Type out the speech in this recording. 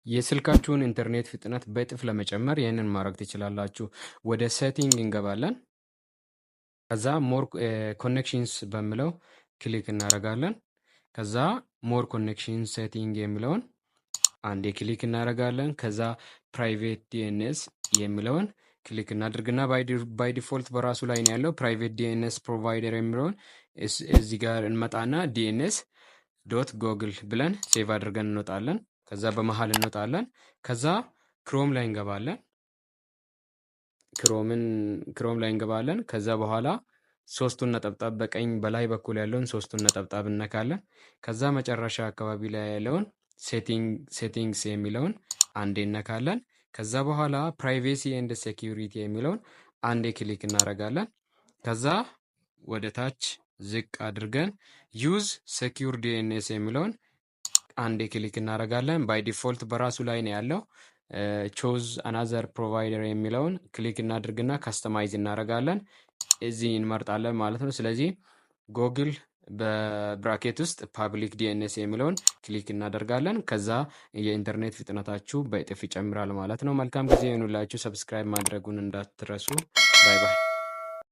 የስልካችሁን ኢንተርኔት ፍጥነት በእጥፍ ለመጨመር ይህንን ማድረግ ትችላላችሁ። ወደ ሴቲንግ እንገባለን። ከዛ ሞር ኮኔክሽንስ በሚለው ክሊክ እናደርጋለን። ከዛ ሞር ኮኔክሽን ሴቲንግ የሚለውን አንዴ ክሊክ እናደርጋለን። ከዛ ፕራይቬት ዲኤንኤስ የሚለውን ክሊክ እናድርግና ባይ ዲፎልት በራሱ ላይ ነው ያለው ፕራይቬት ዲኤንኤስ ፕሮቫይደር የሚለውን እዚህ ጋር እንመጣና ዲኤንኤስ ዶት ጎግል ብለን ሴቭ አድርገን እንወጣለን። ከዛ በመሃል እንወጣለን። ከዛ ክሮም ላይ እንገባለን። ክሮም ላይ እንገባለን። ከዛ በኋላ ሶስቱን ነጠብጣብ በቀኝ በላይ በኩል ያለውን ሶስቱን ነጠብጣብ እነካለን። ከዛ መጨረሻ አካባቢ ላይ ያለውን ሴቲንግስ የሚለውን አንዴ እነካለን። ከዛ በኋላ ፕራይቬሲ ኤንድ ሴኪዩሪቲ የሚለውን አንዴ ክሊክ እናደርጋለን። ከዛ ወደ ታች ዝቅ አድርገን ዩዝ ሴኪዩር ዲኤንኤስ የሚለውን አንዴ ክሊክ እናደርጋለን። ባይ ዲፎልት በራሱ ላይ ነው ያለው። ቾዝ አናዘር ፕሮቫይደር የሚለውን ክሊክ እናድርግና ካስተማይዝ እናደርጋለን። እዚህ እንመርጣለን ማለት ነው። ስለዚህ ጎግል በብራኬት ውስጥ ፓብሊክ ዲኤንኤስ የሚለውን ክሊክ እናደርጋለን። ከዛ የኢንተርኔት ፍጥነታችሁ በእጥፍ ይጨምራል ማለት ነው። መልካም ጊዜ ይሁንላችሁ። ሰብስክራይብ ማድረጉን እንዳትረሱ። ባይ ባይ።